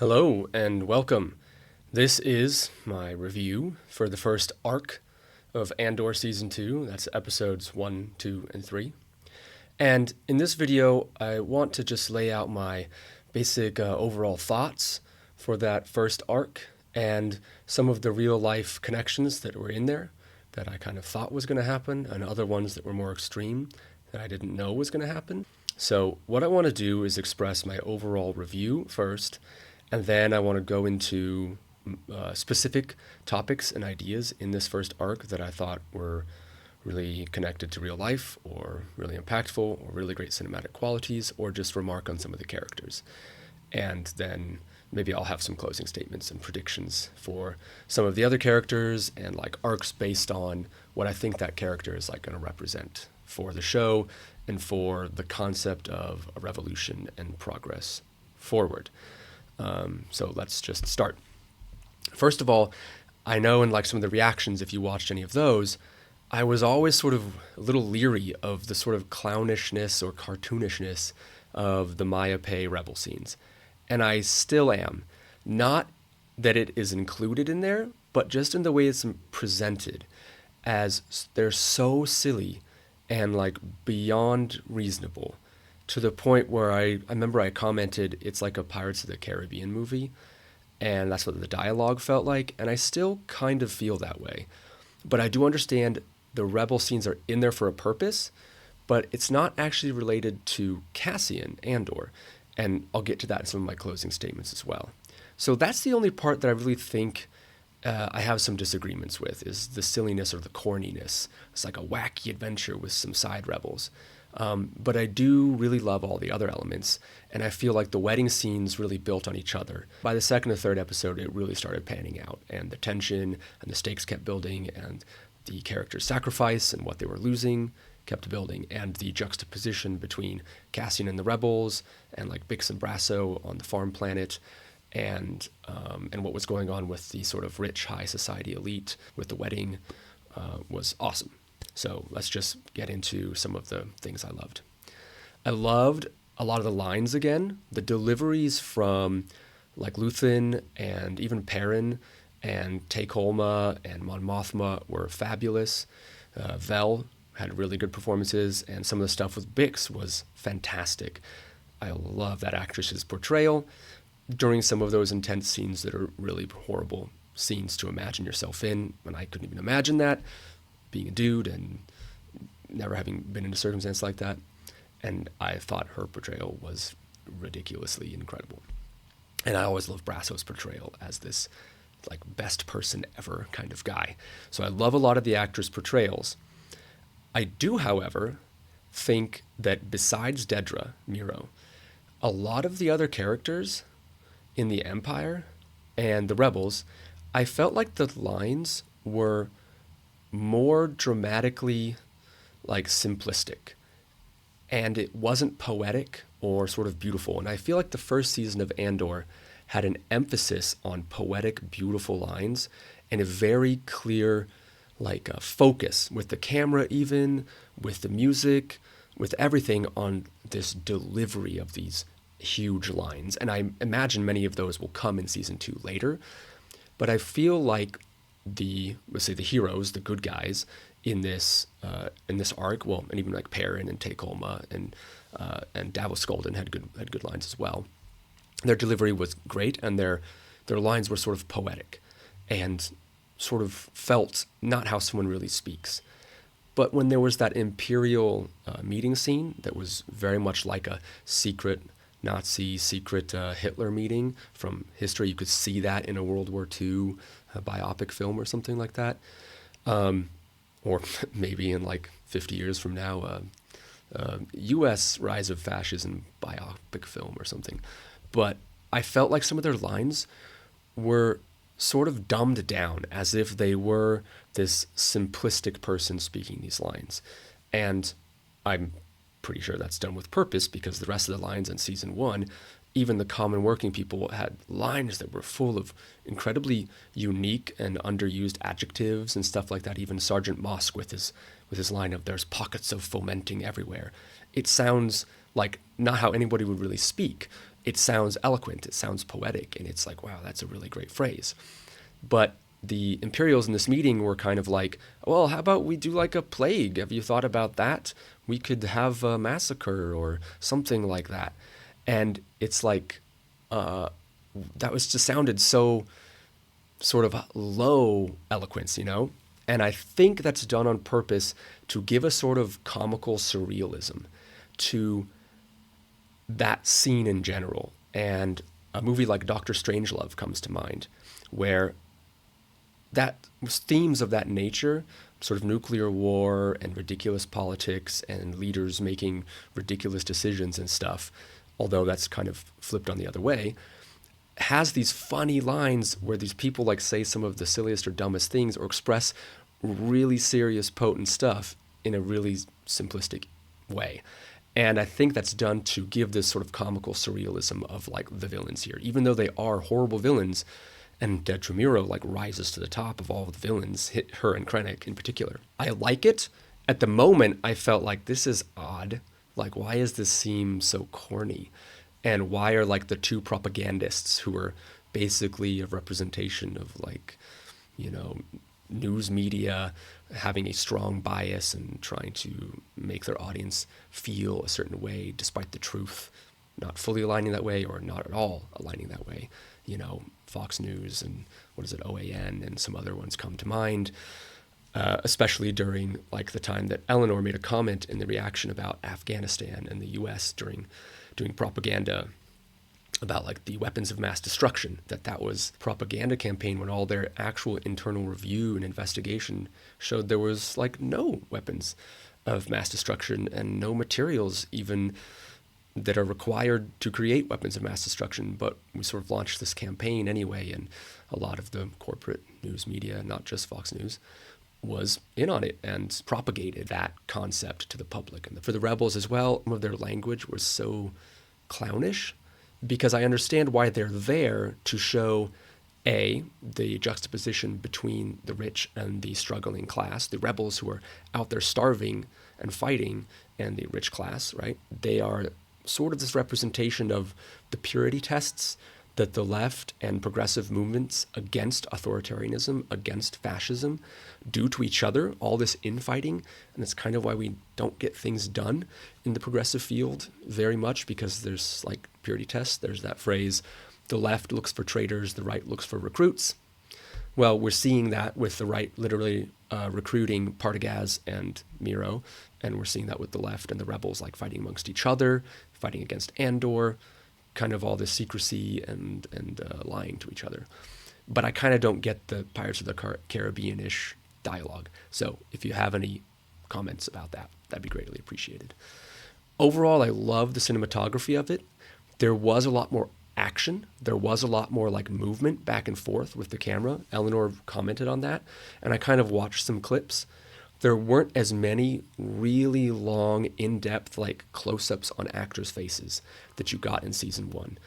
Hello and welcome. This is my review for the first arc of Andor Season 2. That's episodes 1, 2, and 3. And in this video, I want to just lay out my basic overall thoughts for that first arc and some of the real life connections that were in there that I kind of thought was going to happen, and other ones that were more extreme that I didn't know was going to happen. So what I want to do is express my overall review first, and then I want to go into specific topics and ideas in this first arc that I thought were really connected to real life, or really impactful, or really great cinematic qualities, or just remark on some of the characters. And then maybe I'll have some closing statements and predictions for some of the other characters, and like arcs based on what I think that character is like going to represent for the show and for the concept of a revolution and progress forward. So let's just start. First of all, I know in like some of the reactions, if you watched any of those, I was always sort of a little leery of the sort of clownishness or cartoonishness of the Maya Pei rebel scenes. And I still am. Not that it is included in there, but just in the way it's presented, as they're so silly and like beyond reasonable, to the point where I remember I commented it's like a Pirates of the Caribbean movie, and that's what the dialogue felt like, and I still kind of feel that way. But I do understand the rebel scenes are in there for a purpose, but it's not actually related to Cassian Andor, and I'll get to that in some of my closing statements as well. So that's the only part that I really think I have some disagreements with, is the silliness or the corniness. It's like a wacky adventure with some side rebels. But I do really love all the other elements, and I feel like the wedding scenes really built on each other. By the second or third episode, it really started panning out, and the tension and the stakes kept building, and the characters' sacrifice and what they were losing kept building, and the juxtaposition between Cassian and the rebels, and like Bix and Brasso on the farm planet, and what was going on with the sort of rich high society elite with the wedding was awesome. So let's just get into some of the things I loved. I loved a lot of the lines again. The deliveries from like Luthen and even Perrin and Take Holma and Mon Mothma were fabulous. Vel had really good performances, and some of the stuff with Bix was fantastic. I love that actress's portrayal during some of those intense scenes that are really horrible scenes to imagine yourself in, and I couldn't even imagine that, being a dude and never having been in a circumstance like that. And I thought her portrayal was ridiculously incredible. And I always love Brasso's portrayal as this like best person ever kind of guy. So I love a lot of the actors' portrayals. I do, however, think that besides Dedra, Miro, a lot of the other characters in the Empire and the Rebels, I felt like the lines were more dramatically like simplistic, and it wasn't poetic or sort of beautiful. And I feel like the first season of Andor had an emphasis on poetic, beautiful lines and a very clear like focus with the camera, even with the music, with everything on this delivery of these huge lines. And I imagine many of those will come in season 2 later, but I feel like let's say the heroes, the good guys in this arc, well, and even like Perrin and Take Holma and Davos Skolden had good lines as well. Their delivery was great, and their lines were sort of poetic and sort of felt not how someone really speaks. But when there was that Imperial meeting scene that was very much like a secret Nazi, secret Hitler meeting from history, you could see that in a World War II biopic film or something like that. Or maybe in like 50 years from now, U.S. rise of fascism biopic film or something. But I felt like some of their lines were sort of dumbed down, as if they were this simplistic person speaking these lines. And I'm pretty sure that's done with purpose, because the rest of the lines in season 1, even the common working people had lines that were full of incredibly unique and underused adjectives and stuff like that. Even Sergeant Mosk with his line of "there's pockets of fomenting everywhere." It sounds like not how anybody would really speak. it sounds eloquent, it sounds poetic, and it's like, wow, that's a really great phrase. But the Imperials in this meeting were kind of like, well, how about we do like a plague? Have you thought about that? We could have a massacre or something like that. And it's like, that was just sounded so sort of low eloquence, you know? And I think that's done on purpose to give a sort of comical surrealism to that scene in general. And a movie like Doctor Strangelove comes to mind, where that themes of that nature, sort of nuclear war and ridiculous politics and leaders making ridiculous decisions and stuff, although that's kind of flipped on the other way, has these funny lines where these people like say some of the silliest or dumbest things or express really serious, potent stuff in a really simplistic way. And I think that's done to give this sort of comical surrealism of like the villains here, even though they are horrible villains. And Tremuro like rises to the top of all of the villains, hit her and Krennic in particular. I like it. At the moment, I felt like this is odd. Like, why does this seem so corny? And why are like the two propagandists who are basically a representation of like, you know, news media having a strong bias and trying to make their audience feel a certain way despite the truth not fully aligning that way or not at all aligning that way. You know, Fox News and what is it, OAN and some other ones come to mind, especially during like the time that Eleanor made a comment in the reaction about Afghanistan and the U.S. during doing propaganda about like the weapons of mass destruction, that was propaganda campaign when all their actual internal review and investigation showed there was like no weapons of mass destruction and no materials even that are required to create weapons of mass destruction. But we sort of launched this campaign anyway, and a lot of the corporate news media, not just Fox News, was in on it and propagated that concept to the public. And for the rebels as well, some of their language was so clownish, because I understand why they're there to show the juxtaposition between the rich and the struggling class, the rebels who are out there starving and fighting, and the rich class, right? They are sort of this representation of the purity tests that the left and progressive movements against authoritarianism, against fascism, do to each other, all this infighting. And that's kind of why we don't get things done in the progressive field very much, because there's like purity tests. There's that phrase, the left looks for traitors, the right looks for recruits. Well, we're seeing that with the right literally recruiting Partagaz and Miro, and we're seeing that with the left and the rebels like fighting amongst each other, fighting against Andor, kind of all this secrecy and lying to each other. But I kind of don't get the Pirates of the Caribbean-ish dialogue. So if you have any comments about that, that'd be greatly appreciated. Overall, I love the cinematography of it. There was a lot more action. There was a lot more like movement back and forth with the camera. Eleanor commented on that, and I kind of watched some clips. There weren't as many really long, in-depth like close-ups on actors' faces that you got in season 1.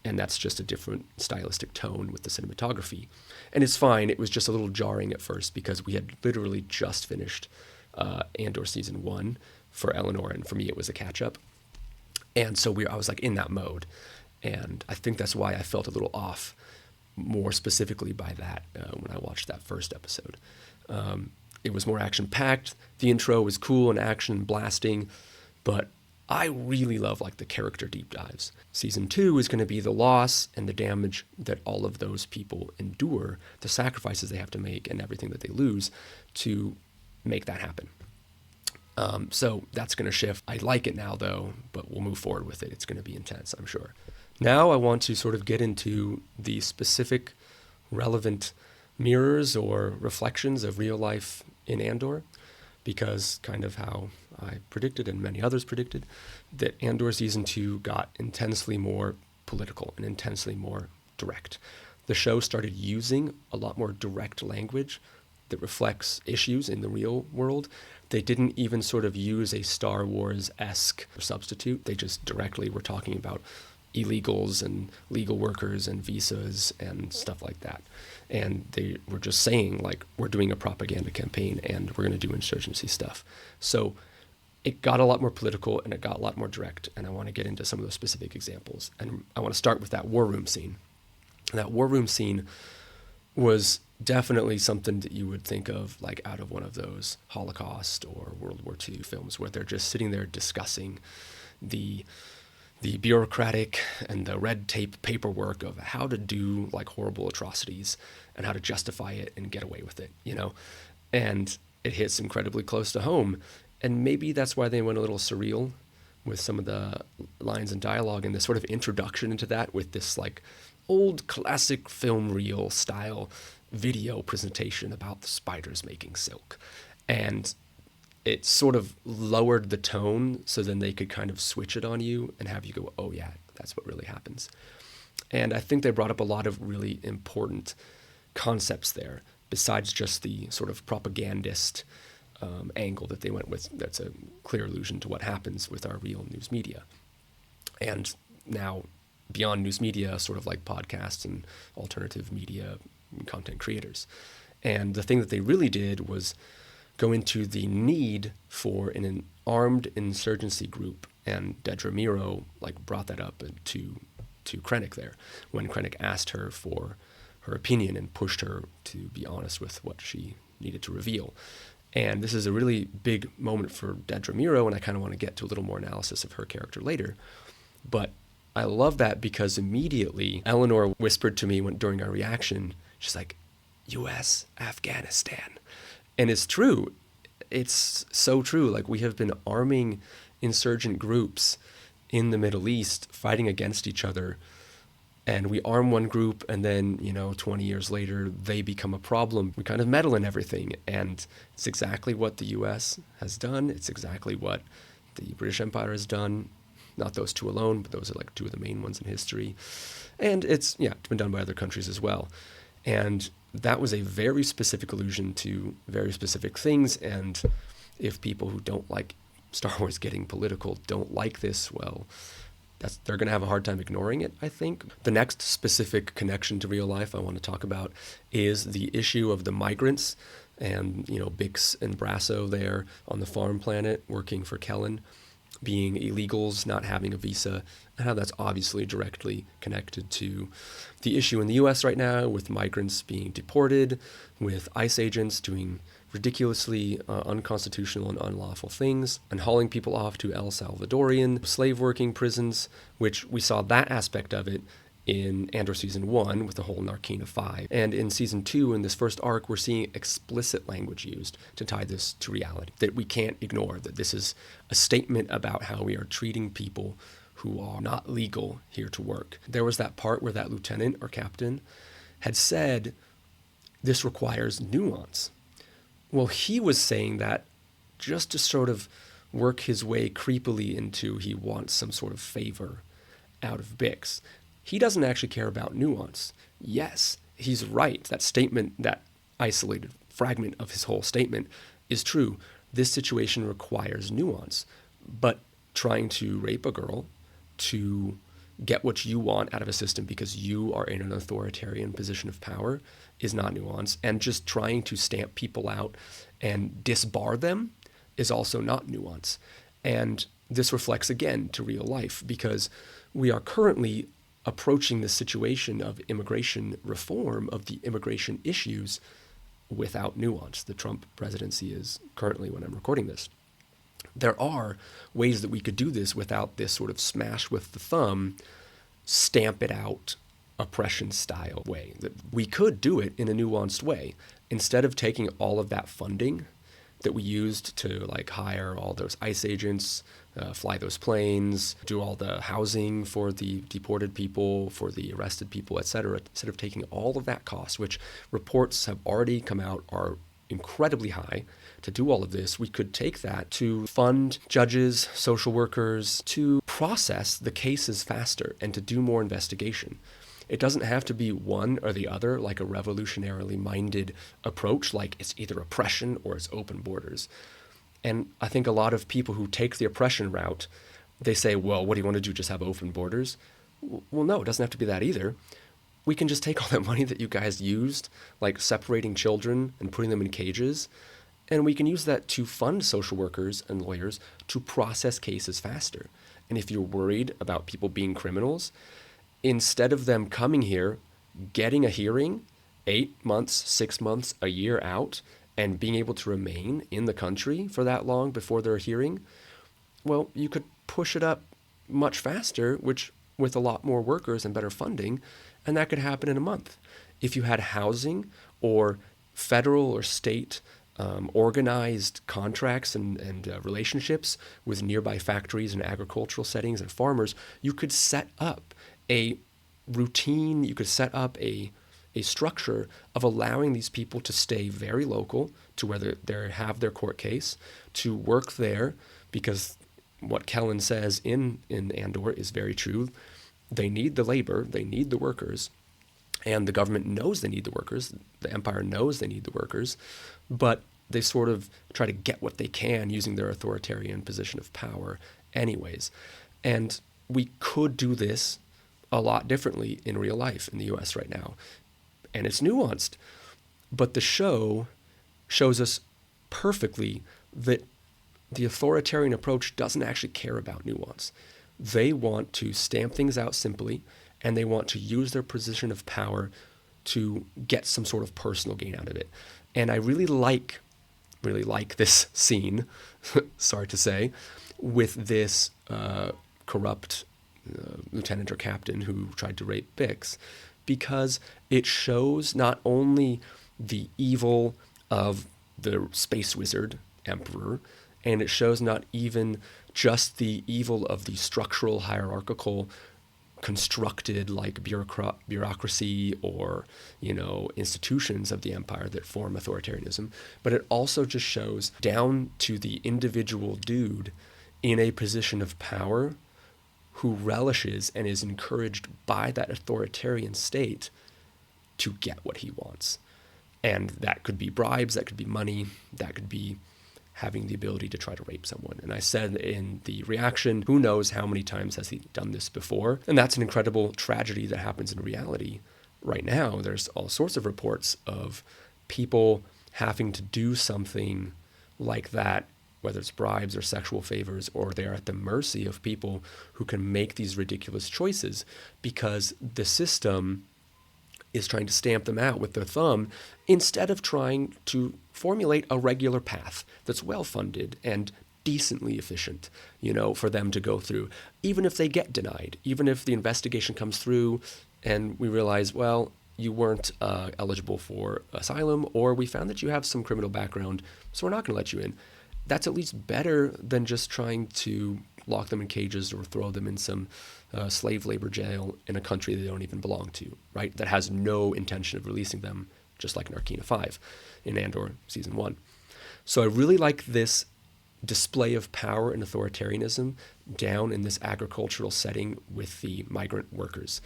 And that's just a different stylistic tone with the cinematography. And it's fine. It was just a little jarring at first because we had literally just finished Andor season 1 for Eleanor, and for me it was a catch-up. And so I was like in that mode. And I think that's why I felt a little off more specifically by that when I watched that first episode. It was more action-packed. The intro was cool and action and blasting, but I really love like the character deep dives. Season 2 is going to be the loss and the damage that all of those people endure, the sacrifices they have to make and everything that they lose to make that happen. So that's going to shift. I like it now though, but we'll move forward with it. It's going to be intense, I'm sure. Now I want to sort of get into the specific relevant mirrors or reflections of real life in Andor, because kind of how I predicted and many others predicted, that Andor season 2 got intensely more political and intensely more direct. The show started using a lot more direct language that reflects issues in the real world. They didn't even sort of use a Star Wars-esque substitute. They just directly were talking about illegals and legal workers and visas and stuff like that. And they were just saying, like, we're doing a propaganda campaign and we're going to do insurgency stuff. So it got a lot more political and it got a lot more direct. And I want to get into some of those specific examples. And I want to start with that war room scene. And that war room scene was definitely something that you would think of like out of one of those Holocaust or World War II films where they're just sitting there discussing the bureaucratic and the red tape paperwork of how to do like horrible atrocities and how to justify it and get away with it, you know? And it hits incredibly close to home. And maybe that's why they went a little surreal with some of the lines and dialogue and this sort of introduction into that with this like old classic film reel style video presentation about the spiders making silk. And it sort of lowered the tone so then they could kind of switch it on you and have you go, oh yeah, that's what really happens. And I think they brought up a lot of really important concepts there, besides just the sort of propagandist angle that they went with. That's a clear allusion to what happens with our real news media. And now, beyond news media, sort of like podcasts and alternative media content creators. And the thing that they really did was go into the need for an armed insurgency group, and Dedra Miro like brought that up to Krennic there when Krennic asked her for her opinion and pushed her to be honest with what she needed to reveal. And this is a really big moment for Dedra Miro, and I kind of want to get to a little more analysis of her character later. But I love that because immediately Eleanor whispered to me during our reaction, she's like, U.S., Afghanistan. And it's true. It's so true. Like, we have been arming insurgent groups in the Middle East fighting against each other. And we arm one group and then, 20 years later, they become a problem. We kind of meddle in everything. And it's exactly what the U.S. has done. It's exactly what the British Empire has done. Not those two alone, but those are like two of the main ones in history. And it's been done by other countries as well. And that was a very specific allusion to very specific things. And if people who don't like Star Wars getting political don't like this, well, they're going to have a hard time ignoring it, I think. The next specific connection to real life I want to talk about is the issue of the migrants and, Bix and Brasso there on the farm planet working for Kellen, being illegals, not having a visa, and how that's obviously directly connected to the issue in the U.S. right now with migrants being deported, with ICE agents doing ridiculously unconstitutional and unlawful things, and hauling people off to El Salvadorian slave-working prisons, which we saw that aspect of it in Andor Season 1 with the whole Narkina 5. And in Season 2, in this first arc, we're seeing explicit language used to tie this to reality, that we can't ignore, that this is a statement about how we are treating people who are not legal here to work. There was that part where that lieutenant or captain had said, this requires nuance. Well, he was saying that just to sort of work his way creepily into he wants some sort of favor out of Bix. He doesn't actually care about nuance. Yes, he's right. That statement, that isolated fragment of his whole statement is true. This situation requires nuance. But trying to rape a girl to get what you want out of a system because you are in an authoritarian position of power is not nuance. And just trying to stamp people out and disbar them is also not nuance. And this reflects again to real life because we are currently approaching the situation of immigration reform, of the immigration issues, without nuance. The Trump presidency is currently, when I'm recording this. There are ways that we could do this without this sort of smash with the thumb, stamp it out, oppression style way. That we could do it in a nuanced way. Instead of taking all of that funding that we used to like hire all those ICE agents, fly those planes, do all the housing for the deported people, for the arrested people, etc. Instead of taking all of that cost, which reports have already come out are incredibly high, to do all of this, we could take that to fund judges, social workers, to process the cases faster and to do more investigation. It doesn't have to be one or the other, like a revolutionarily minded approach, like it's either oppression or it's open borders. And I think a lot of people who take the oppression route, they say, well, what do you want to do, just have open borders? Well, no, it doesn't have to be that either. We can just take all that money that you guys used, like separating children and putting them in cages, And we can use that to fund social workers and lawyers to process cases faster. And if you're worried about people being criminals, instead of them coming here, getting a hearing 8 months, 6 months, a year out, and being able to remain in the country for that long before their hearing, well, you could push it up much faster, which with a lot more workers and better funding, and that could happen in a month. If you had housing or federal or state organized contracts and relationships with nearby factories and agricultural settings and farmers, you could set up a routine, you could set up a structure of allowing these people to stay very local to where they have their court case, to work there, because what Kellen says in Andor is very true. They need the labor, they need the workers, and the government knows they need the workers. The empire knows they need the workers, but they sort of try to get what they can using their authoritarian position of power anyways. And we could do this a lot differently in real life in the US right now. And it's nuanced, but the show shows us perfectly that the authoritarian approach doesn't actually care about nuance. They want to stamp things out simply, and they want to use their position of power to get some sort of personal gain out of it. And I really like this scene, sorry to say, with this corrupt lieutenant or captain who tried to rape Bix, because it shows not only the evil of the space wizard emperor, and it shows not even just the evil of the structural hierarchical constructed like bureaucracy or institutions of the empire that form authoritarianism, but it also just shows down to the individual dude in a position of power who relishes and is encouraged by that authoritarian state to get what he wants. And that could be bribes, that could be money, that could be having the ability to try to rape someone. And I said in the reaction, who knows how many times has he done this before? And that's an incredible tragedy that happens in reality right now. There's all sorts of reports of people having to do something like that, whether it's bribes or sexual favors, or they're at the mercy of people who can make these ridiculous choices because the system is trying to stamp them out with their thumb instead of trying to formulate a regular path that's well-funded and decently efficient, for them to go through, even if they get denied, even if the investigation comes through and we realize, well, you weren't eligible for asylum, or we found that you have some criminal background, so we're not going to let you in. That's at least better than just trying to lock them in cages or throw them in some slave labor jail in a country they don't even belong to, right? That has no intention of releasing them, just like in Arcana 5 in Andor Season 1. So I really like this display of power and authoritarianism down in this agricultural setting with the migrant workers.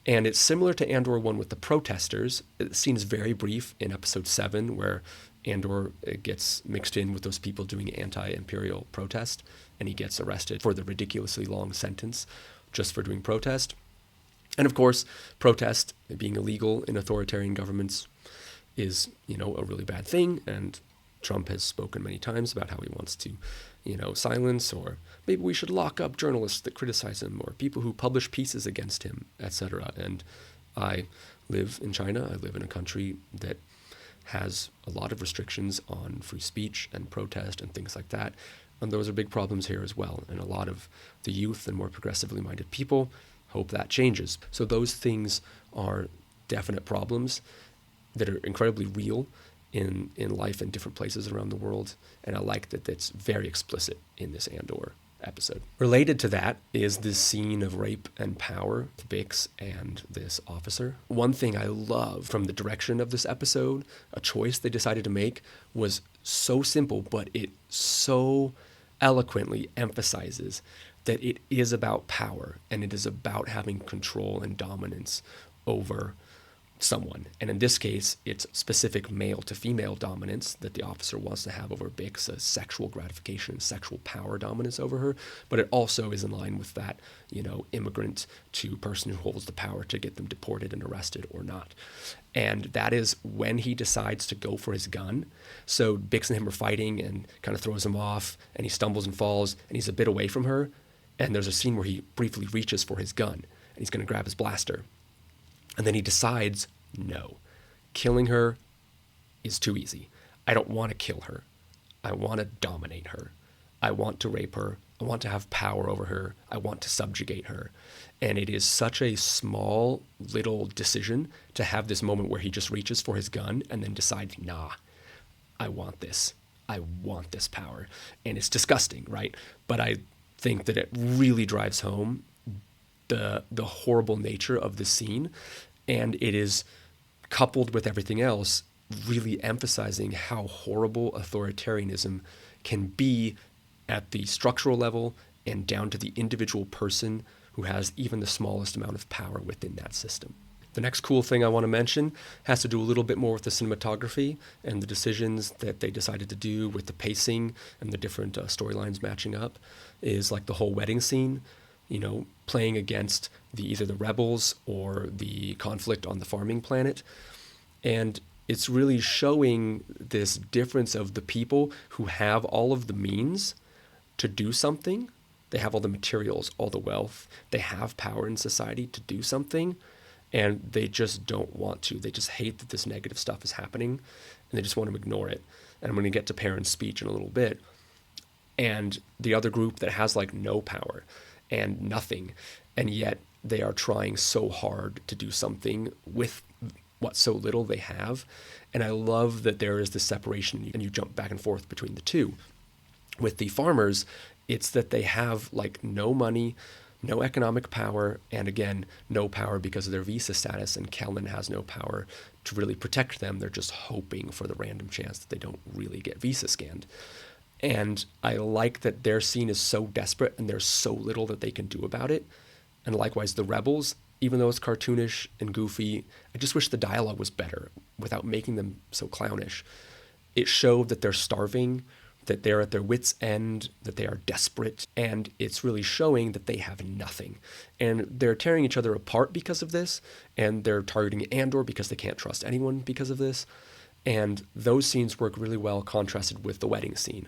And it's similar to Andor 1 with the protesters. The scene is very brief in Episode 7 where Andor gets mixed in with those people doing anti-imperial protest, and he gets arrested for the ridiculously long sentence just for doing protest. And of course, protest being illegal in authoritarian governments is, a really bad thing, and Trump has spoken many times about how he wants to, silence, or maybe we should lock up journalists that criticize him or people who publish pieces against him, etc. And I live in China. I live in a country that has a lot of restrictions on free speech and protest and things like that. And those are big problems here as well. And a lot of the youth and more progressively minded people hope that changes. So those things are definite problems that are incredibly real in life in different places around the world. And I like that that's very explicit in this Andor episode. Related to that is this scene of rape and power with Bix and this officer. One thing I love from the direction of this episode, a choice they decided to make, was so simple, but it so eloquently emphasizes that it is about power and it is about having control and dominance over someone. And in this case, it's specific male to female dominance that the officer wants to have over Bix, a sexual gratification, sexual power dominance over her. But it also is in line with that, immigrant to person who holds the power to get them deported and arrested or not. And that is when he decides to go for his gun. So Bix and him are fighting and kind of throws him off, and he stumbles and falls, and he's a bit away from her. And there's a scene where he briefly reaches for his gun, and he's going to grab his blaster. And then he decides, no, killing her is too easy. I don't want to kill her. I want to dominate her. I want to rape her. I want to have power over her. I want to subjugate her. And it is such a small little decision to have this moment where he just reaches for his gun and then decides, nah, I want this. I want this power. And it's disgusting, right? But I think that it really drives home the horrible nature of the scene, and it is coupled with everything else really emphasizing how horrible authoritarianism can be at the structural level and down to the individual person who has even the smallest amount of power within that system. The next cool thing I want to mention has to do a little bit more with the cinematography and the decisions that they decided to do with the pacing and the different storylines matching up, is like the whole wedding scene, playing against either the rebels or the conflict on the farming planet. And it's really showing this difference of the people who have all of the means to do something. They have all the materials, all the wealth. They have power in society to do something, and they just don't want to. They just hate that this negative stuff is happening, and they just want to ignore it. And I'm going to get to Perrin's speech in a little bit. And the other group that has like no power and nothing, and yet they are trying so hard to do something with what so little they have. And I love that there is this separation, and you jump back and forth between the two. With the farmers, it's that they have like no money, no economic power, and again, no power because of their visa status, and Kellen has no power to really protect them. They're just hoping for the random chance that they don't really get visa scanned. And I like that their scene is so desperate and there's so little that they can do about it. And likewise, the rebels, even though it's cartoonish and goofy, I just wish the dialogue was better without making them so clownish. It showed that they're starving, that they're at their wits' end, that they are desperate, and it's really showing that they have nothing. And they're tearing each other apart because of this, and they're targeting Andor because they can't trust anyone because of this. And those scenes work really well contrasted with the wedding scene.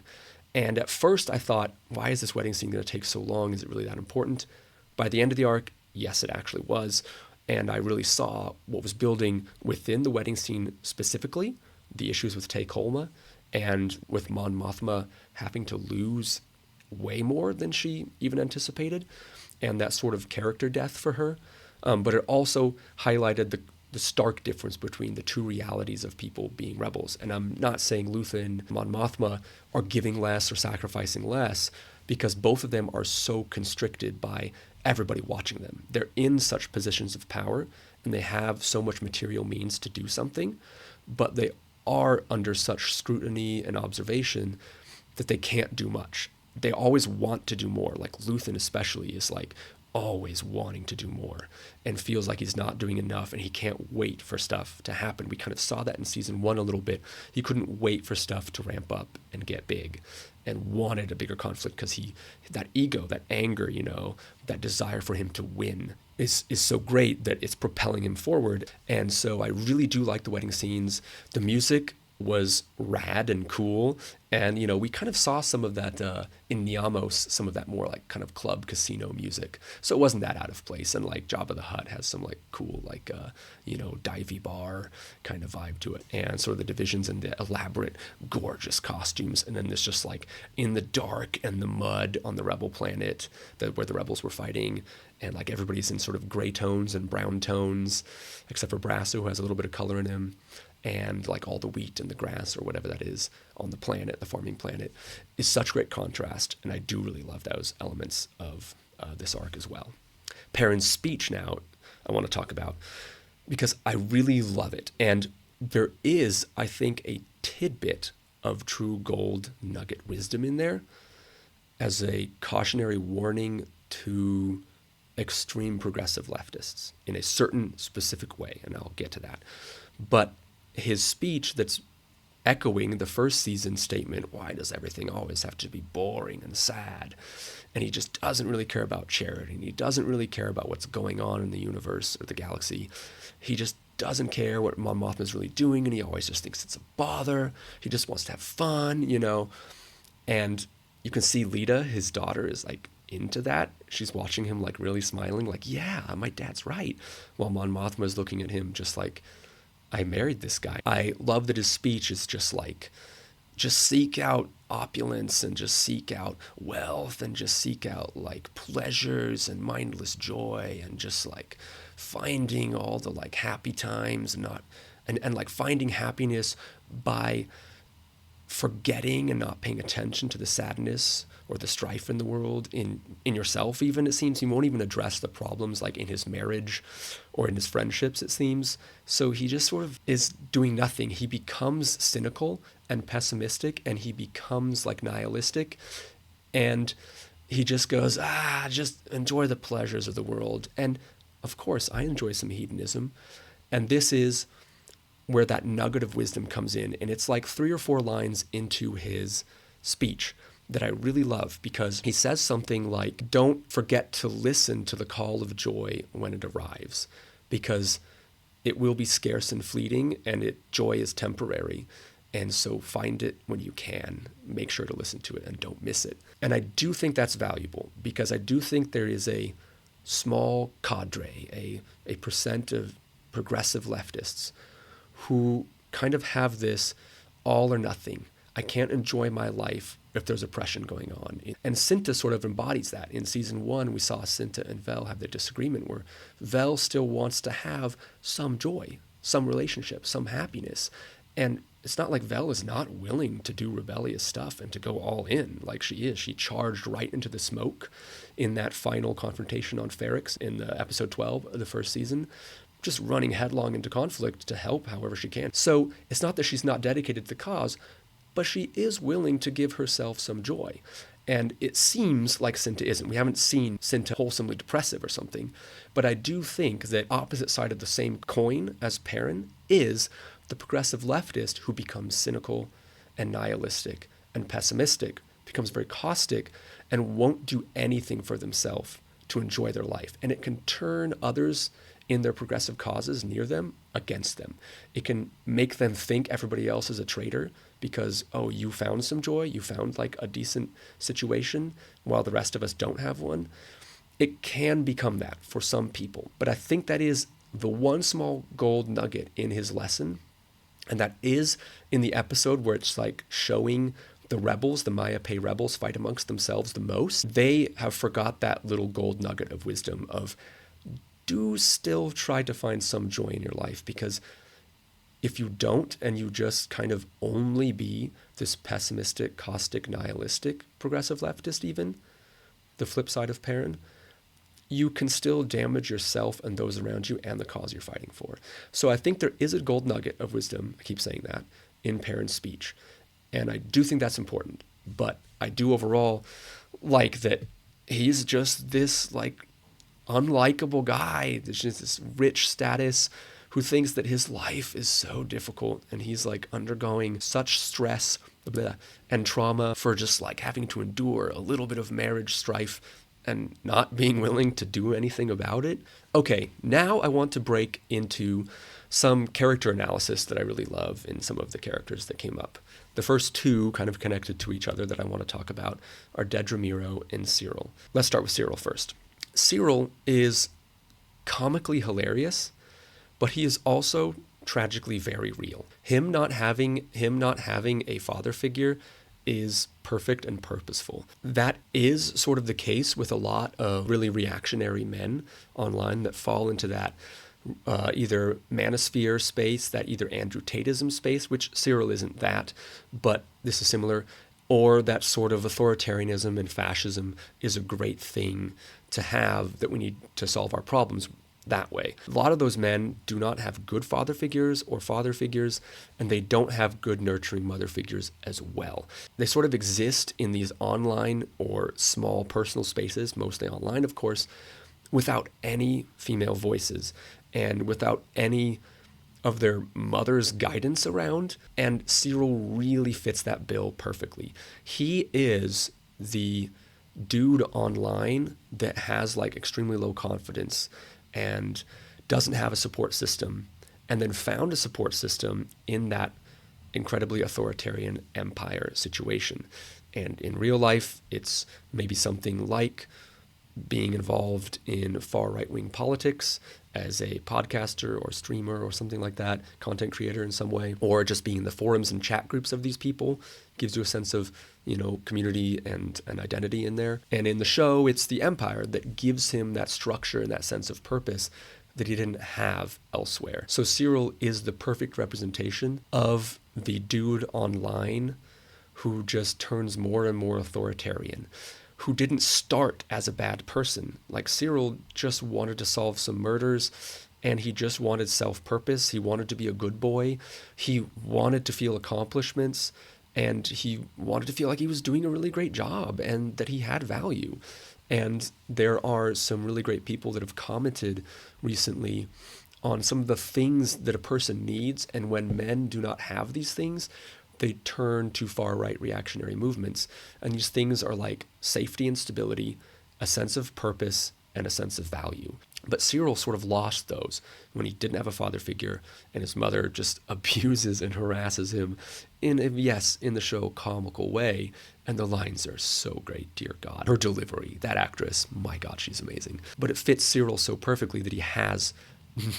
And at first I thought, why is this wedding scene going to take so long? Is it really that important? By the end of the arc, yes, it actually was. And I really saw what was building within the wedding scene specifically, the issues with Tay Kolma, and with Mon Mothma having to lose way more than she even anticipated, and that sort of character death for her. But it also highlighted the stark difference between the two realities of people being rebels. And I'm not saying Luthen and Mon Mothma are giving less or sacrificing less, because both of them are so constricted by everybody watching them. They're in such positions of power, and they have so much material means to do something, but they are under such scrutiny and observation that they can't do much. They always want to do more. Like Luthen especially is like always wanting to do more and feels like he's not doing enough, and he can't wait for stuff to happen. We kind of saw that in season 1 a little bit. He couldn't wait for stuff to ramp up and get big, and wanted a bigger conflict because that ego, that anger, that desire for him to win is so great that it's propelling him forward. And so I really do like the wedding scenes. The music was rad and cool, and we kind of saw some of that in Niamos, some of that more like kind of club casino music, so it wasn't that out of place. And like Jabba the Hutt has some like cool like divey bar kind of vibe to it, and sort of the divisions and the elaborate gorgeous costumes. And then this just like in the dark and the mud on the rebel planet where the rebels were fighting, and like everybody's in sort of gray tones and brown tones except for Brasso, who has a little bit of color in him, and like all the wheat and the grass or whatever that is on the planet, the farming planet, is such great contrast. And I do really love those elements of this arc as well. Perrin's speech now I want to talk about, because I really love it. And there is, I think, a tidbit of true gold nugget wisdom in there as a cautionary warning to extreme progressive leftists in a certain specific way, and I'll get to that. But his speech that's echoing the first season statement, why does everything always have to be boring and sad? And he just doesn't really care about charity, and he doesn't really care about what's going on in the universe or the galaxy. He just doesn't care what Mon Mothma's really doing, and he always just thinks it's a bother. He just wants to have fun, you know. And you can see Lita, his daughter, is like into that. She's watching him like really smiling, like, yeah, my dad's right. While Mon Mothma is looking at him just like, I married this guy. I love that his speech is just like, just seek out opulence and just seek out wealth and just seek out like pleasures and mindless joy and just like finding all the like happy times and like finding happiness by forgetting and not paying attention to the sadness or the strife in the world, in yourself even, it seems. He won't even address the problems like in his marriage or in his friendships, it seems. So he just sort of is doing nothing. He becomes cynical and pessimistic, and he becomes like nihilistic, and he just goes, just enjoy the pleasures of the world. And of course, I enjoy some hedonism, and this is where that nugget of wisdom comes in, and it's like 3 or 4 lines into his speech that I really love, because he says something like, don't forget to listen to the call of joy when it arrives, because it will be scarce and fleeting, and joy is temporary. And so find it when you can. Make sure to listen to it and don't miss it. And I do think that's valuable, because I do think there is a small cadre, a percent of progressive leftists who kind of have this all or nothing. I can't enjoy my life if there's oppression going on. And Cinta sort of embodies that. In season 1, we saw Cinta and Vel have their disagreement, where Vel still wants to have some joy, some relationship, some happiness. And it's not like Vel is not willing to do rebellious stuff and to go all in like she is. She charged right into the smoke in that final confrontation on Ferrix in the episode 12 of the first season, just running headlong into conflict to help however she can. So it's not that she's not dedicated to the cause, but she is willing to give herself some joy. And it seems like Cinta isn't. We haven't seen Cinta wholesomely depressive or something, but I do think that opposite side of the same coin as Perrin is the progressive leftist who becomes cynical and nihilistic and pessimistic, becomes very caustic, and won't do anything for themselves to enjoy their life. And it can turn others in their progressive causes near them against them. It can make them think everybody else is a traitor because, oh, you found some joy, you found like a decent situation while the rest of us don't have one. It can become that for some people. But I think that is the one small gold nugget in his lesson. And that is in the episode where it's like showing the rebels, the Maya Pei rebels, fight amongst themselves the most. They have forgot that little gold nugget of wisdom of, do still try to find some joy in your life, because if you don't and you just kind of only be this pessimistic, caustic, nihilistic progressive leftist, even the flip side of Perrin, you can still damage yourself and those around you and the cause you're fighting for. So I think there is a gold nugget of wisdom, I keep saying that, in Perrin's speech. And I do think that's important. But I do overall like that he's just this like unlikable guy. There's just this rich status who thinks that his life is so difficult and he's like undergoing such stress and trauma for just like having to endure a little bit of marriage strife and not being willing to do anything about it. Okay, now I want to break into some character analysis that I really love in some of the characters that came up. The first 2 kind of connected to each other that I want to talk about are Dedramiro and Cyril. Let's start with Cyril first. Cyril is comically hilarious, but he is also tragically very real. Him not having a father figure is perfect and purposeful. That is sort of the case with a lot of really reactionary men online that fall into that either manosphere space, that either Andrew Tateism space, which Cyril isn't that, but this is similar, or that sort of authoritarianism and fascism is a great thing to have, that we need to solve our problems that way. A lot of those men do not have good father figures or father figures, and they don't have good nurturing mother figures as well. They sort of exist in these online or small personal spaces, mostly online, of course, without any female voices and without any of their mother's guidance around. And Cyril really fits that bill perfectly. He is the dude online that has like extremely low confidence and doesn't have a support system, and then found a support system in that incredibly authoritarian empire situation. And in real life, it's maybe something like being involved in far right-wing politics as a podcaster or streamer or something like that, content creator in some way, or just being in the forums and chat groups of these people gives you a sense of, community and an identity in there. And in the show, it's the Empire that gives him that structure and that sense of purpose that he didn't have elsewhere. So Cyril is the perfect representation of the dude online who just turns more and more authoritarian, who didn't start as a bad person. Like Cyril just wanted to solve some murders, and he just wanted self-purpose. He wanted to be a good boy. He wanted to feel accomplishments, and he wanted to feel like he was doing a really great job and that he had value. And there are some really great people that have commented recently on some of the things that a person needs, and when men do not have these things, they turn to far-right reactionary movements. And these things are like safety and stability, a sense of purpose, and a sense of value. But Cyril sort of lost those when he didn't have a father figure, and his mother just abuses and harasses him in the show, comical way. And the lines are so great, dear God. Her delivery, that actress, my God, she's amazing. But it fits Cyril so perfectly that he has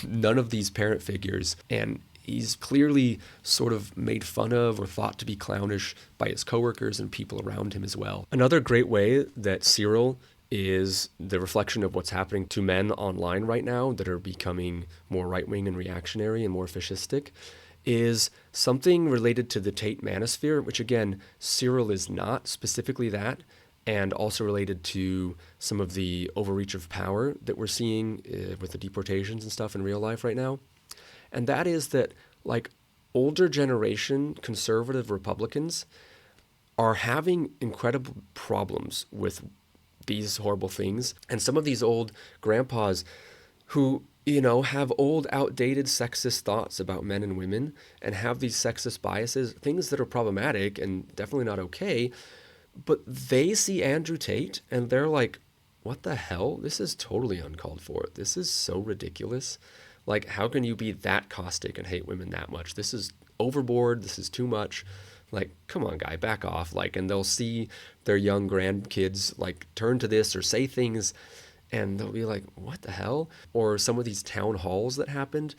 none of these parent figures, and he's clearly sort of made fun of or thought to be clownish by his coworkers and people around him as well. Another great way that Cyril is the reflection of what's happening to men online right now that are becoming more right-wing and reactionary and more fascistic is something related to the Tate manosphere, which again, Cyril is not specifically that, and also related to some of the overreach of power that we're seeing with the deportations and stuff in real life right now. And that is that, like, older generation conservative Republicans are having incredible problems with these horrible things. And some of these old grandpas who, have old, outdated sexist thoughts about men and women and have these sexist biases, things that are problematic and definitely not okay, but they see Andrew Tate and they're like, what the hell? This is totally uncalled for. This is so ridiculous. Like, how can you be that caustic and hate women that much? This is overboard. This is too much. Like, come on, guy, back off. Like, and they'll see their young grandkids, like, turn to this or say things, and they'll be like, what the hell? Or some of these town halls that happened.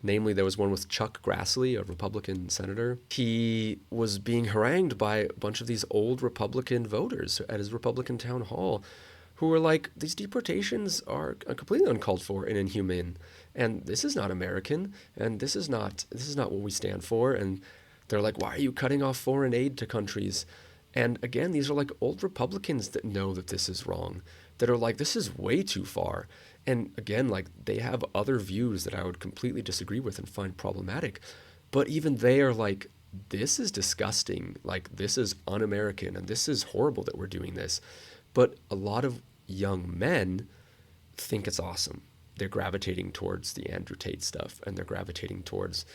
Namely, there was one with Chuck Grassley, a Republican senator. He was being harangued by a bunch of these old Republican voters at his Republican town hall who were like, these deportations are completely uncalled for and inhumane. And this is not American, and this is not what we stand for. And they're like, why are you cutting off foreign aid to countries? And again, these are like old Republicans that know that this is wrong, that are like, this is way too far. And again, like, they have other views that I would completely disagree with and find problematic. But even they are like, this is disgusting. Like, this is un-American, and this is horrible that we're doing this. But a lot of young men think it's awesome. They're gravitating towards the Andrew Tate stuff, and they're gravitating towards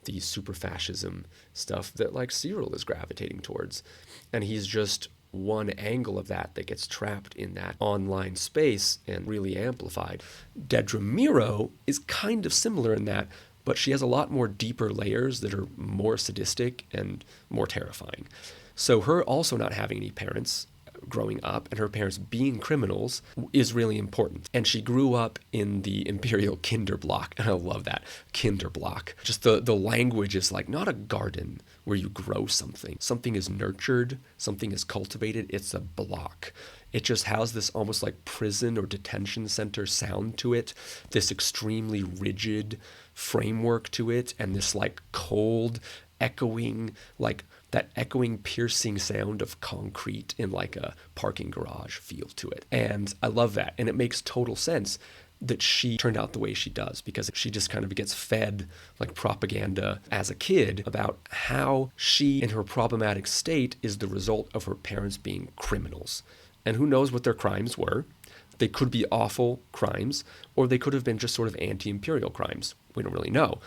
the super fascism stuff that, like, Cyril is gravitating towards. And he's just one angle of that gets trapped in that online space and really amplified. Dedra Miro is kind of similar in that, but she has a lot more deeper layers that are more sadistic and more terrifying. So her also not having any parents growing up and her parents being criminals is really important. And she grew up in the imperial Kinderblock, and I love that, Kinderblock. Just the language is like not a garden where you grow something. Something is nurtured, something is cultivated, it's a block. It just has this almost like prison or detention center sound to it, this extremely rigid framework to it, and this like cold, echoing, like that echoing, piercing sound of concrete in like a parking garage feel to it. And I love that. And it makes total sense that she turned out the way she does, because she just kind of gets fed like propaganda as a kid about how she, in her problematic state, is the result of her parents being criminals. And who knows what their crimes were. They could be awful crimes, or they could have been just sort of anti-imperial crimes. We don't really know.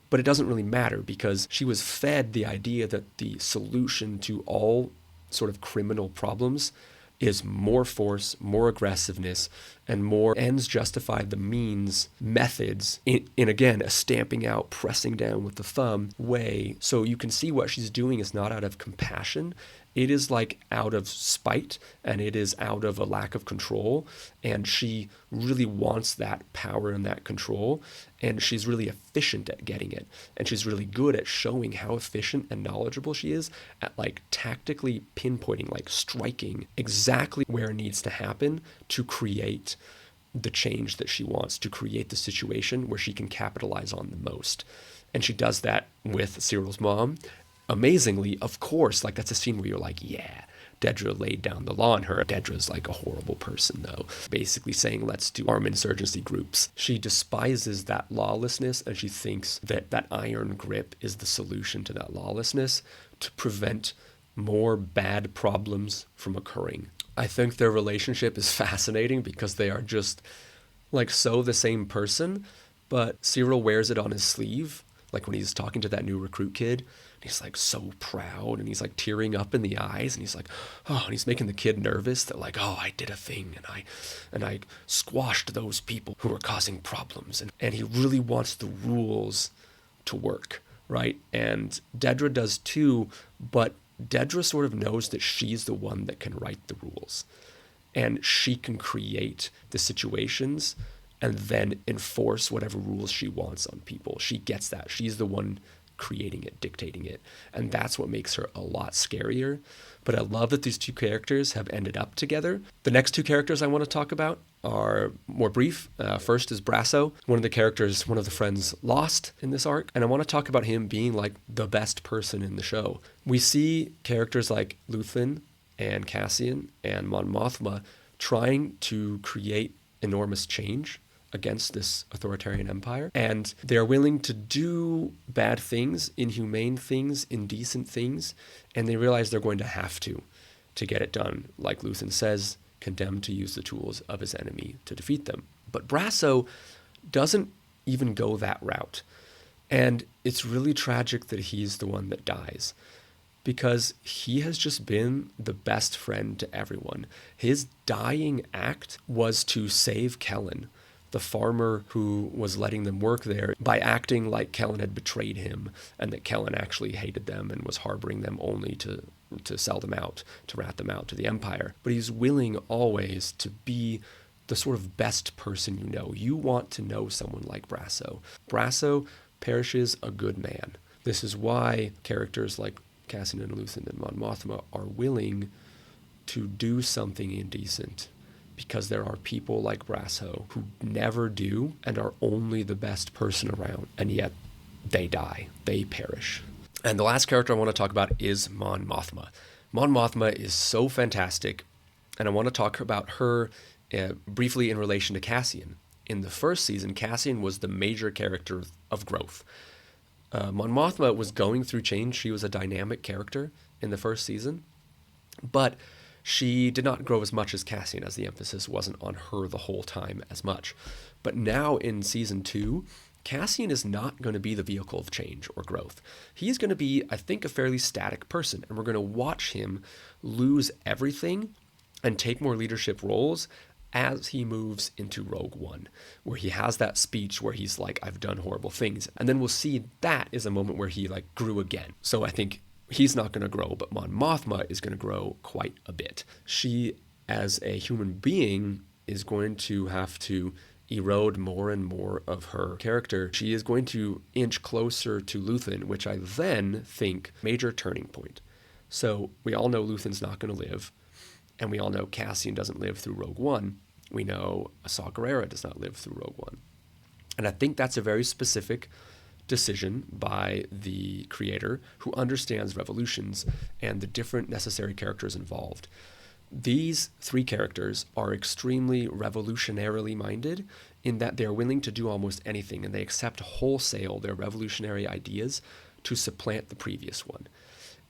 But it doesn't really matter because she was fed the idea that the solution to all sort of criminal problems is more force, more aggressiveness, and more ends justify the means methods in again, a stamping out, pressing down with the thumb way. So you can see what she's doing is not out of compassion. It is like out of spite, and it is out of a lack of control. And she really wants that power and that control. And she's really efficient at getting it. And she's really good at showing how efficient and knowledgeable she is at like tactically pinpointing, like striking exactly where it needs to happen to create the change that she wants, to create the situation where she can capitalize on the most. And she does that with Cyril's mom. Amazingly, of course, like that's a scene where you're like, yeah, Dedra laid down the law on her. Dedra's like a horrible person, though, basically saying, let's do armed insurgency groups. She despises that lawlessness, and she thinks that that iron grip is the solution to that lawlessness to prevent more bad problems from occurring. I think their relationship is fascinating because they are just like so the same person, but Cyril wears it on his sleeve, like when he's talking to that new recruit kid. He's like so proud, and he's like tearing up in the eyes, and he's like, oh, and he's making the kid nervous that like, oh, I did a thing, and I squashed those people who were causing problems, and he really wants the rules to work, right? And Dedra does too, but Dedra sort of knows that she's the one that can write the rules, and she can create the situations and then enforce whatever rules she wants on people. She gets that. She's the one creating it, dictating it. And that's what makes her a lot scarier. But I love that these two characters have ended up together. The next two characters I want to talk about are more brief. First is Brasso, one of the characters, one of the friends lost in this arc. And I want to talk about him being like the best person in the show. We see characters like Luthen and Cassian and Mon Mothma trying to create enormous change against this authoritarian empire. And they're willing to do bad things, inhumane things, indecent things, and they realize they're going to have to get it done. Like Luthen says, condemned to use the tools of his enemy to defeat them. But Brasso doesn't even go that route. And it's really tragic that he's the one that dies, because he has just been the best friend to everyone. His dying act was to save Kellen, the farmer who was letting them work there, by acting like Kellen had betrayed him and that Kellen actually hated them and was harboring them only to sell them out, to rat them out to the Empire. But he's willing always to be the sort of best person you know. You want to know someone like Brasso. Brasso perishes a good man. This is why characters like Cassian and Luthen and Mon Mothma are willing to do something indecent, because there are people like Brasso who never do and are only the best person around, and yet they die, they perish. And the last character I want to talk about is Mon Mothma. Mon Mothma is so fantastic, and I want to talk about her briefly in relation to Cassian. In the first season, Cassian was the major character of growth. Mon Mothma was going through change. She was a dynamic character in the first season, but she did not grow as much as Cassian, as the emphasis wasn't on her the whole time as much. But now in season 2, Cassian is not going to be the vehicle of change or growth. He's going to be, I think, a fairly static person, and we're going to watch him lose everything and take more leadership roles as he moves into Rogue One, where he has that speech where he's like, I've done horrible things. And then we'll see that is a moment where he like grew again. So I think he's not going to grow, but Mon Mothma is going to grow quite a bit. She, as a human being, is going to have to erode more and more of her character. She is going to inch closer to Luthen, which I then think major turning point. So we all know Luthen's not going to live, and we all know Cassian doesn't live through Rogue One. We know Saw Gerrera does not live through Rogue One. And I think that's a very specific decision by the creator, who understands revolutions and the different necessary characters involved. These 3 characters are extremely revolutionarily minded in that they're willing to do almost anything, and they accept wholesale their revolutionary ideas to supplant the previous one.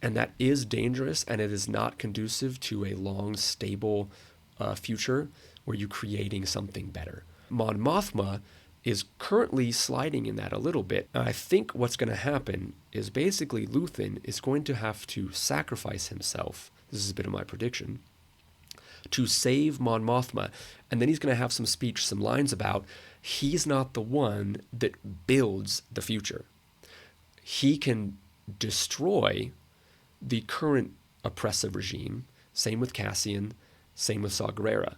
And that is dangerous, and it is not conducive to a long, stable future Were you creating something better? Mon Mothma is currently sliding in that a little bit. And I think what's going to happen is basically Luthen is going to have to sacrifice himself. This is a bit of my prediction. To save Mon Mothma. And then he's going to have some speech, some lines about he's not the one that builds the future. He can destroy the current oppressive regime. Same with Cassian, same with Saw Gerrera.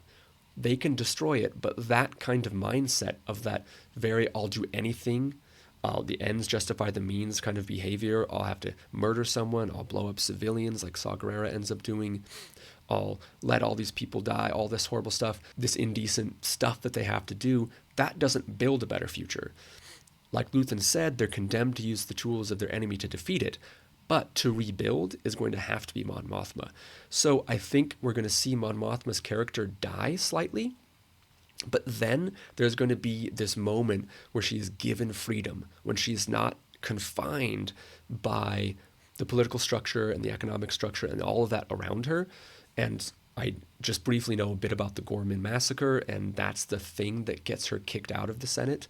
They can destroy it, but that kind of mindset of that very I'll do anything, the ends justify the means kind of behavior, I'll have to murder someone, I'll blow up civilians like Saw Gerrera ends up doing, I'll let all these people die, all this horrible stuff, this indecent stuff that they have to do, that doesn't build a better future. Like Luthen said, they're condemned to use the tools of their enemy to defeat it, but to rebuild is going to have to be Mon Mothma. So I think we're going to see Mon Mothma's character die slightly, but then there's going to be this moment where she's given freedom, when she's not confined by the political structure and the economic structure and all of that around her. And I just briefly know a bit about the Gorman massacre, and that's the thing that gets her kicked out of the Senate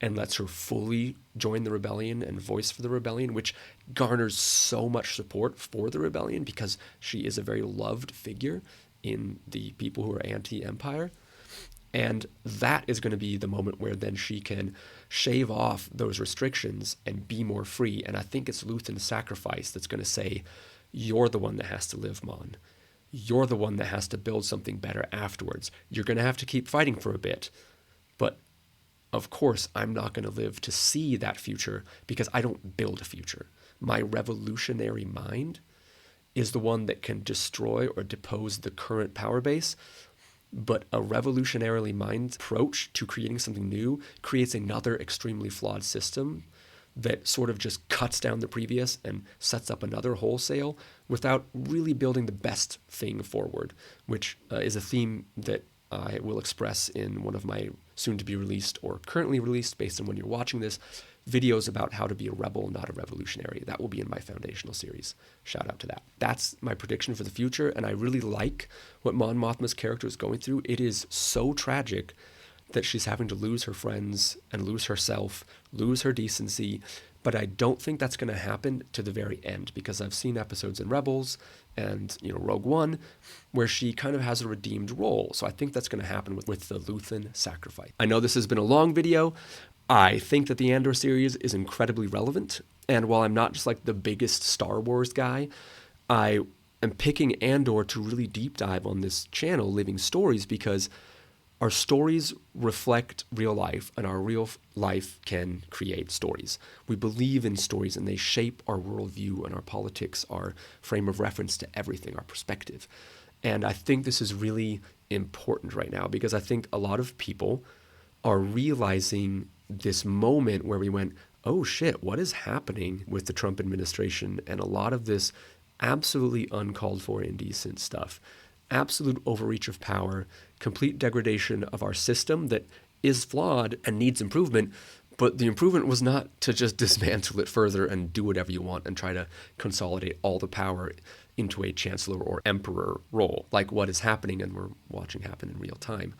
and lets her fully join the rebellion and voice for the rebellion, which garners so much support for the rebellion because she is a very loved figure in the people who are anti-empire. And that is going to be the moment where then she can shave off those restrictions and be more free. And I think it's Luthen's sacrifice that's going to say, you're the one that has to live, Mon. You're the one that has to build something better afterwards. You're going to have to keep fighting for a bit, but of course, I'm not going to live to see that future because I don't build a future. My revolutionary mind is the one that can destroy or depose the current power base, but a revolutionarily minded approach to creating something new creates another extremely flawed system that sort of just cuts down the previous and sets up another wholesale without really building the best thing forward, which is a theme that I will express in one of my soon-to-be released or currently released, based on when you're watching this, videos about how to be a rebel, not a revolutionary. That will be in my foundational series. Shout out to that. That's my prediction for the future, and I really like what Mon Mothma's character is going through. It is so tragic that she's having to lose her friends and lose herself, lose her decency, but I don't think that's going to happen to the very end, because I've seen episodes in Rebels and Rogue One where she kind of has a redeemed role. So I think that's going to happen with the Luthen sacrifice. I know this has been a long video. I think that the Andor series is incredibly relevant. And while I'm not just like the biggest Star Wars guy, I am picking Andor to really deep dive on this channel, Living Stories, because our stories reflect real life, and our real life can create stories. We believe in stories, and they shape our worldview and our politics, our frame of reference to everything, our perspective. And I think this is really important right now, because I think a lot of people are realizing this moment where we went, oh shit, what is happening with the Trump administration? And a lot of this absolutely uncalled for, indecent stuff. Absolute overreach of power, complete degradation of our system that is flawed and needs improvement, but the improvement was not to just dismantle it further and do whatever you want and try to consolidate all the power into a chancellor or emperor role, like what is happening and we're watching happen in real time.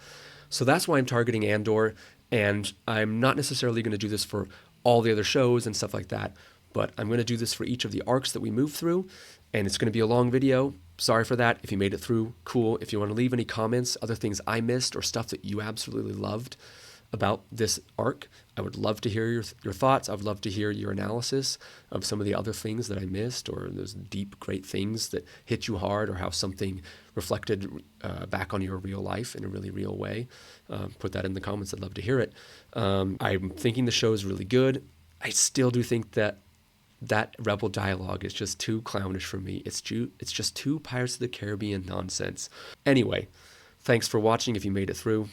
So that's why I'm targeting Andor, and I'm not necessarily going to do this for all the other shows and stuff like that, but I'm going to do this for each of the arcs that we move through, and it's going to be a long video. Sorry for that. If you made it through, cool. If you want to leave any comments, other things I missed, or stuff that you absolutely loved about this arc, I would love to hear your thoughts. I would love to hear your analysis of some of the other things that I missed, or those deep, great things that hit you hard, or how something reflected back on your real life in a really real way. Put that in the comments. I'd love to hear it. I'm thinking the show is really good. I still do think that Rebel dialogue is just too clownish for me. It's just too Pirates of the Caribbean nonsense. Anyway, thanks for watching if you made it through.